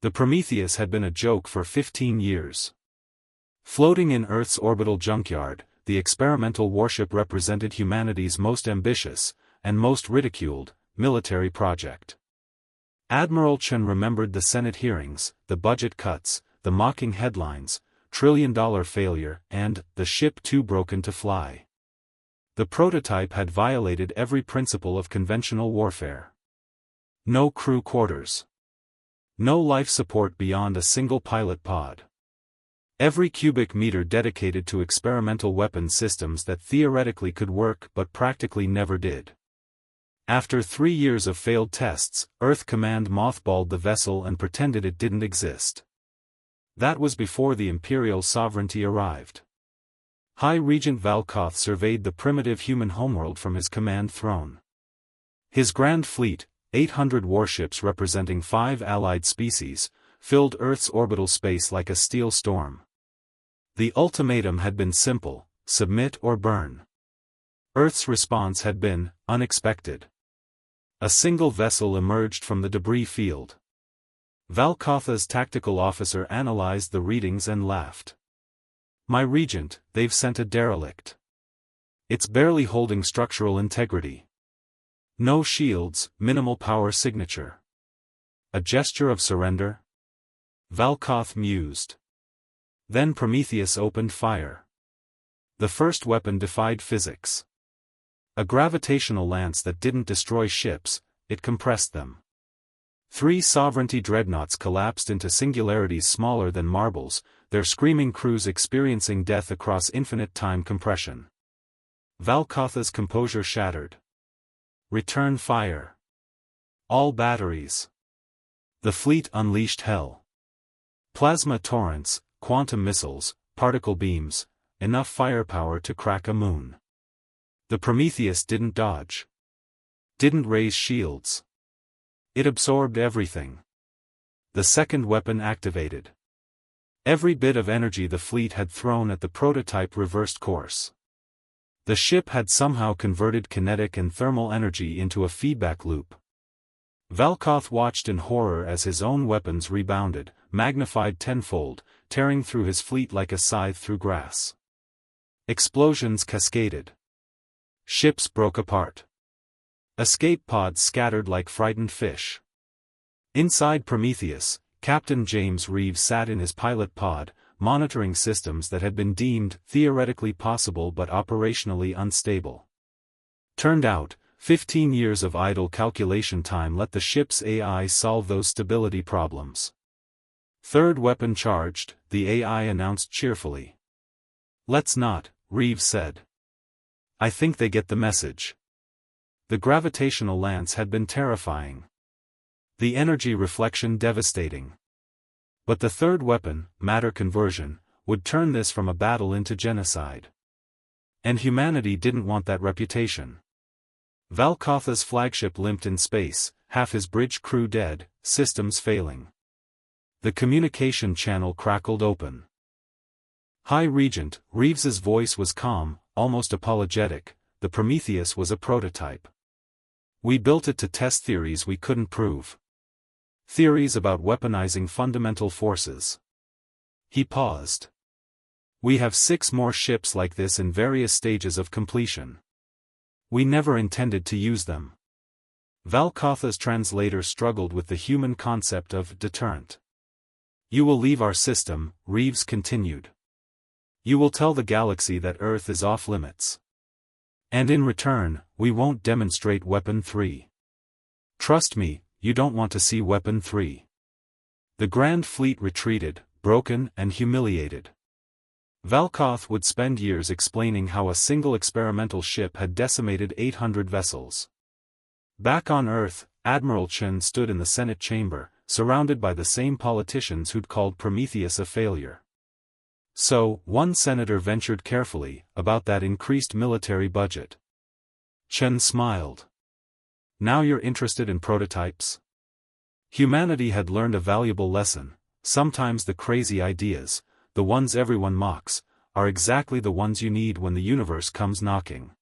The Prometheus had been a joke for 15 years. Floating in Earth's orbital junkyard, the experimental warship represented humanity's most ambitious, and most ridiculed, military project. Admiral Chen remembered the Senate hearings, the budget cuts, the mocking headlines, trillion-dollar failure, and the ship too broken to fly. The prototype had violated every principle of conventional warfare. No crew quarters. No life support beyond a single pilot pod. Every cubic meter dedicated to experimental weapon systems that theoretically could work but practically never did. After 3 years of failed tests, Earth Command mothballed the vessel and pretended it didn't exist. That was before the Imperial sovereignty arrived. High Regent Valkoth surveyed the primitive human homeworld from his command throne. His grand fleet, 800 warships representing 5 allied species, filled Earth's orbital space like a steel storm. The ultimatum had been simple: submit or burn. Earth's response had been unexpected. A single vessel emerged from the debris field. Valkotha's tactical officer analyzed the readings and laughed. "My Regent, they've sent a derelict. It's barely holding structural integrity. No shields, minimal power signature. A gesture of surrender?" Valkoth mused. Then Prometheus opened fire. The first weapon defied physics. A gravitational lance that didn't destroy ships, it compressed them. 3 sovereignty dreadnoughts collapsed into singularities smaller than marbles, their screaming crews experiencing death across infinite time compression. Valkotha's composure shattered. "Return fire. All batteries." The fleet unleashed hell. Plasma torrents, quantum missiles, particle beams, enough firepower to crack a moon. The Prometheus didn't dodge. Didn't raise shields. It absorbed everything. The second weapon activated. Every bit of energy the fleet had thrown at the prototype reversed course. The ship had somehow converted kinetic and thermal energy into a feedback loop. Valkoth watched in horror as his own weapons rebounded, magnified tenfold, tearing through his fleet like a scythe through grass. Explosions cascaded. Ships broke apart. Escape pods scattered like frightened fish. Inside Prometheus, Captain James Reeves sat in his pilot pod, monitoring systems that had been deemed theoretically possible but operationally unstable. Turned out, 15 years of idle calculation time let the ship's AI solve those stability problems. "Third weapon charged," the AI announced cheerfully. "Let's not," Reeves said. "I think they get the message." The gravitational lance had been terrifying. The energy reflection devastating. But the third weapon, matter conversion, would turn this from a battle into genocide. And humanity didn't want that reputation. Valkotha's flagship limped in space, half his bridge crew dead, systems failing. The communication channel crackled open. "High Regent," Reeves's voice was calm, almost apologetic, "the Prometheus was a prototype. We built it to test theories we couldn't prove. Theories about weaponizing fundamental forces." He paused. "We have 6 more ships like this in various stages of completion. We never intended to use them." Valkotha's translator struggled with the human concept of deterrent. "You will leave our system," Reeves continued. "You will tell the galaxy that Earth is off limits. And in return, we won't demonstrate Weapon 3. Trust me, you don't want to see Weapon 3. The Grand Fleet retreated, broken and humiliated. Valkoth would spend years explaining how a single experimental ship had decimated 800 vessels. Back on Earth, Admiral Chen stood in the Senate chamber, surrounded by the same politicians who'd called Prometheus a failure. So, one senator ventured carefully, about that increased military budget. Chen smiled. "Now you're interested in prototypes?" Humanity had learned a valuable lesson: sometimes the crazy ideas, the ones everyone mocks, are exactly the ones you need when the universe comes knocking.